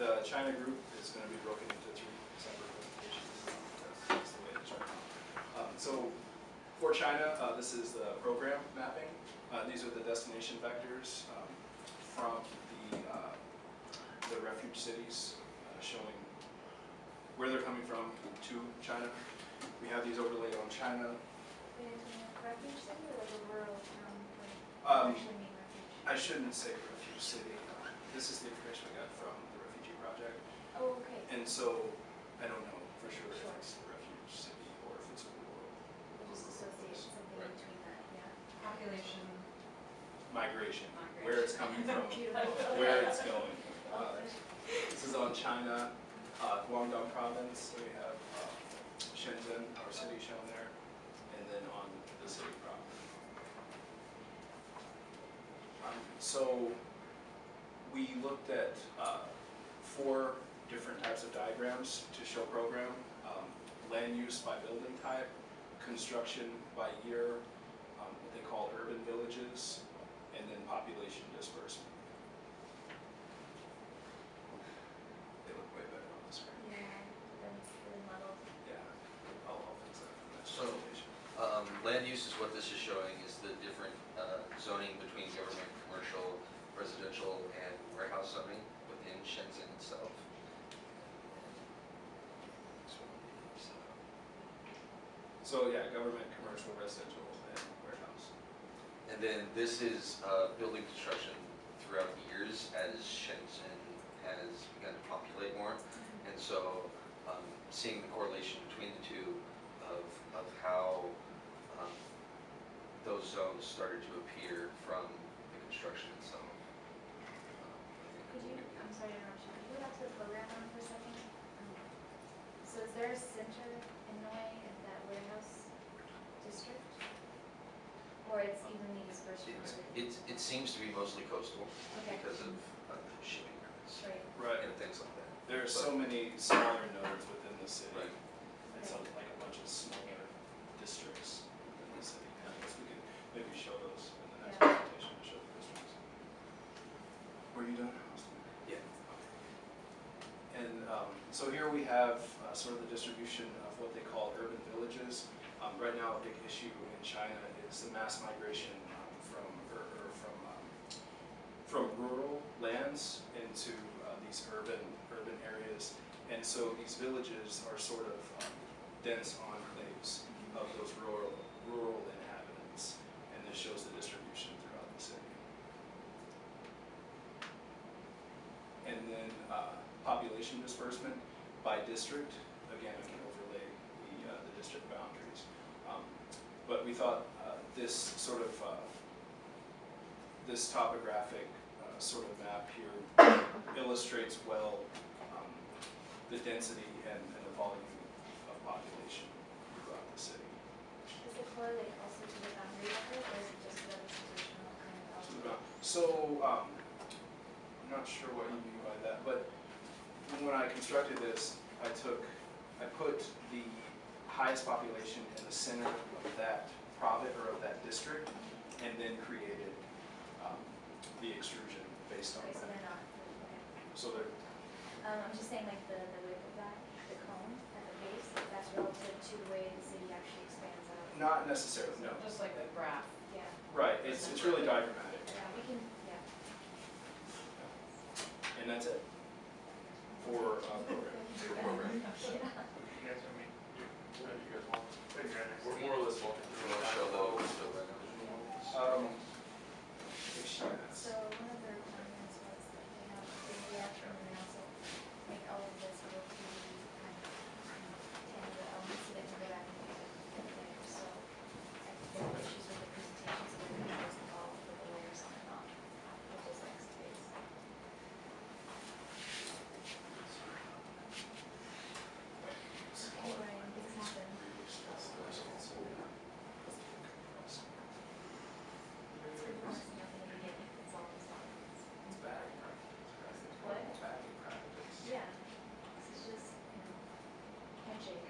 The China group is going to be broken into 3 separate presentations. That's the way it is right now. So for China, this is the program mapping. These are the destination vectors from the refuge cities, showing where they're coming from to China. We have these overlaid on China. Refuge city or like a rural town? Actually mean refuge. I shouldn't say refuge city. This is the information we got from the refugee project. Oh, okay. And so I don't know for sure if Sure. it's a refuge city or if it's a rural. Just association, something Right. between that, yeah. Population. Migration, Migration. where it's coming from, Beautiful. where it's going. Okay. This is on China, Guangdong province. So we have Shenzhen, our city shown there, and then on the city proper. So we looked at 4 different types of diagrams to show program. Land use by building type, construction by year, what they call urban villages, and then population disbursement. They look way better on the screen. Yeah, that's really muddled. Yeah, I'll fix that from that So, presentation. land use is what this is showing, is the different zoning between government, commercial, residential, and warehouse zoning within Shenzhen itself. So yeah, government, commercial, residential, and warehouse. And then this is building construction throughout the years as Shenzhen has begun to populate more. And so seeing the correlation between the two of how those zones started to appear from the construction itself. Could you, I'm sorry to interrupt you, could you go back to the program one for a second? So is there a center in a way in that warehouse district? Or it's evenly dispersed? It seems to be mostly coastal Okay. because of shipping routes Right. Right. and things like that. There are so many smaller nodes within the city. Right. It's like a bunch of smaller districts within the city. I guess we could maybe show those in the next Yeah. presentation to show the districts. Were you done? Yeah. And so here we have sort of the distribution of what they call urban villages. Right now, a big issue in China is the mass migration from rural lands into these urban areas. And so these villages are sort of dense enclaves of those rural inhabitants. And this shows the distribution throughout the city. And then population disbursement by district. Again, I can overlay the district boundaries. But we thought this sort of this topographic sort of map here illustrates well the density and the volume of population throughout the city. Does it correlate also to the boundary record, or is it just the traditional kind of algebra? So I'm not sure what you mean by that, but when I constructed this, I put the highest population in the center of that province or of that district, and then created the extrusion based on Okay, so that. they're not, okay. So they're I'm just saying like the width of that, the cone at the base, that's relative to the way the city actually expands out. not necessarily, no. Just like the graph. Yeah, Right, it's really diagrammatic. yeah, we can, yeah. And that's it for program. For program. Yeah. You guys, I mean, what do you guys want? We're We're more or less walking You through. want to show right now? So one of the requirements was that they have the reaction and they also make all of this go to kind of tangible elements so they can go back and do it later. So I think some issues with the presentation, so we're going to just involve with the layers on and off, which is next phase. Right, things happen. It's good for us to know that we get it's all these documents. What? Yeah, this is just, handshake.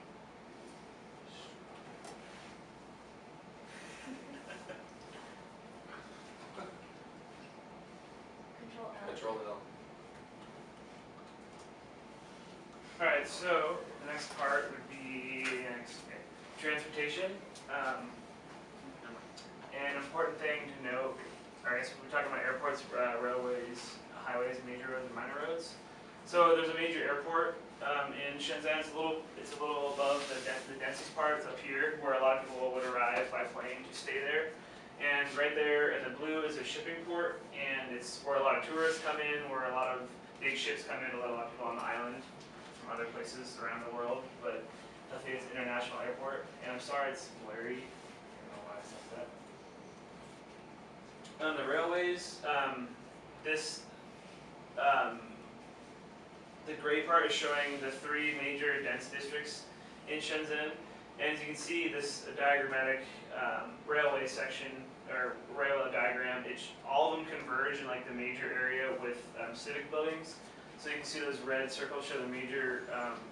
Control L. Control it all. Alright, so the next part would be transportation. An important thing to note, alright, so we're talking about airports, railways, highways, major roads, and minor roads. So there's a major airport in Shenzhen. It's a little above the densest part. It's up here where a lot of people would arrive by plane to stay there. And right there in the blue is a shipping port, and it's where a lot of tourists come in, where a lot of big ships come in, a lot of people on the island from other places around the world. But definitely it's an international airport. And I'm sorry it's blurry. I don't know why I said that. On the railways, the gray part is showing the 3 major dense districts in Shenzhen. And as you can see, this diagrammatic railway section, or railway diagram, all of them converge in like the major area with civic buildings. So you can see those red circles show the major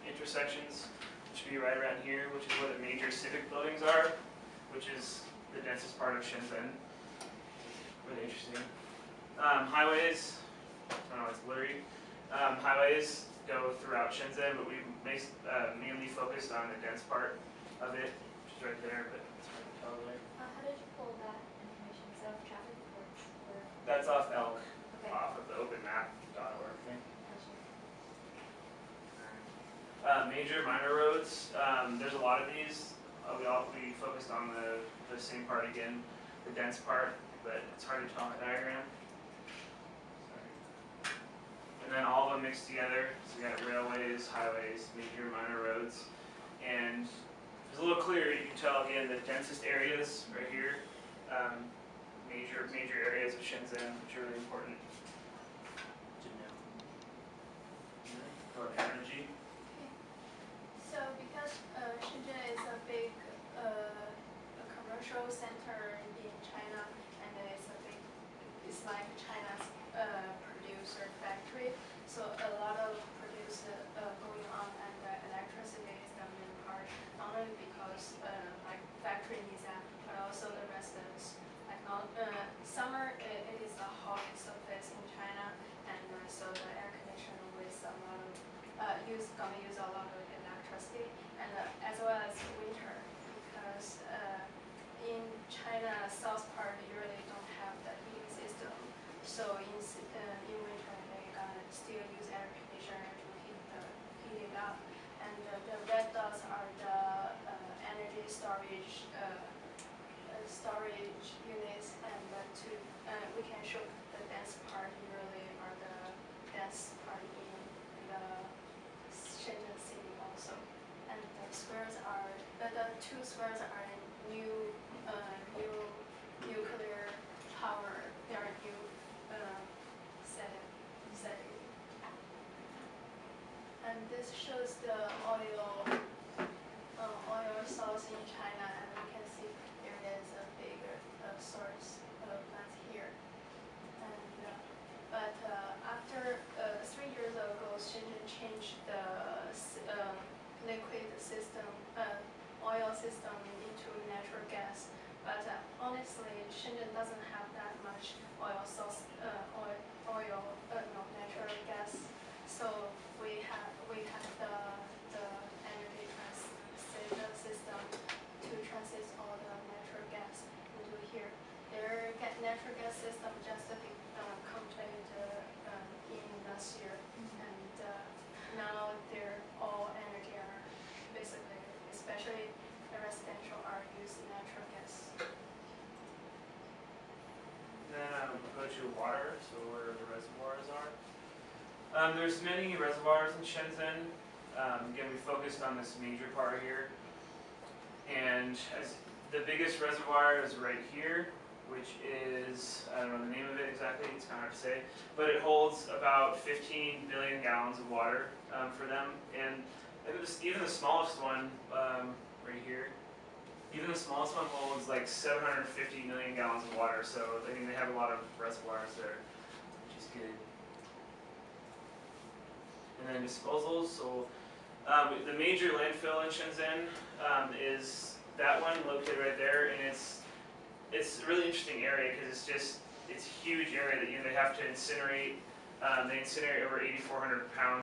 intersections, which would be right around here, which is where the major civic buildings are, which is the densest part of Shenzhen. Really interesting. Highways, I know it's blurry. Highways go throughout Shenzhen, but we mainly focused on the dense part of it, which is right there, but it's hard to tell there. How did you pull that information? Is that off traffic reports or? That's off Elk, Okay. off of the openmap.org thing. Gotcha. Major, minor roads, there's a lot of these. We focused on the same part again, the dense part, but it's hard to tell on the diagram. Sorry. And then all of them mixed together, so we got railways, highways, major, minor roads. And it's a little clearer, you can tell again the densest areas right here, major areas of Shenzhen, which are really important to know. Go to energy. So because Shenzhen is a big a commercial center in China, and it's like China's producer factory. So a lot of produce going on, and electricity is the main part. Not only because like factory needs that, but also the residents. Like summer it is the hottest surface in China, and so the air conditioner with a lot of gonna use a lot of electricity, and as well as winter, because in China south part you really don't have the heating system, so in winter they gonna still use air conditioner to heat it up, and the red dots are the energy storage units, and we can show the dense part really are the dense part in the Shenzhen city also, and the squares are the 2 squares are new nuclear power. They are new setting. And this shows the oil source in China, and we can see there is a bigger source of plants here. And but after 3 years ago, Shenzhen changed the liquid system, oil system into natural gas. But honestly, Shenzhen doesn't have that much oil source, natural gas. So we have the energy system to transit all the natural gas into here. Their natural gas system just completed in last year, and now they're all energy are basically, especially the residential, are using natural gas. Then we'll go to water, so where the reservoirs are. There's many reservoirs in Shenzhen. Again, we focused on this major part here. And as the biggest reservoir is right here, which is, I don't know the name of it exactly, it's kind of hard to say, but it holds about 15 billion gallons of water for them. And even the smallest one, right here, even the smallest one holds like 750 million gallons of water. So I mean, they have a lot of reservoirs there, which is good. And then disposals. So the major landfill in Shenzhen is that one located right there, and it's a really interesting area because it's a huge area that they have to incinerate. They incinerate over 8,400 pounds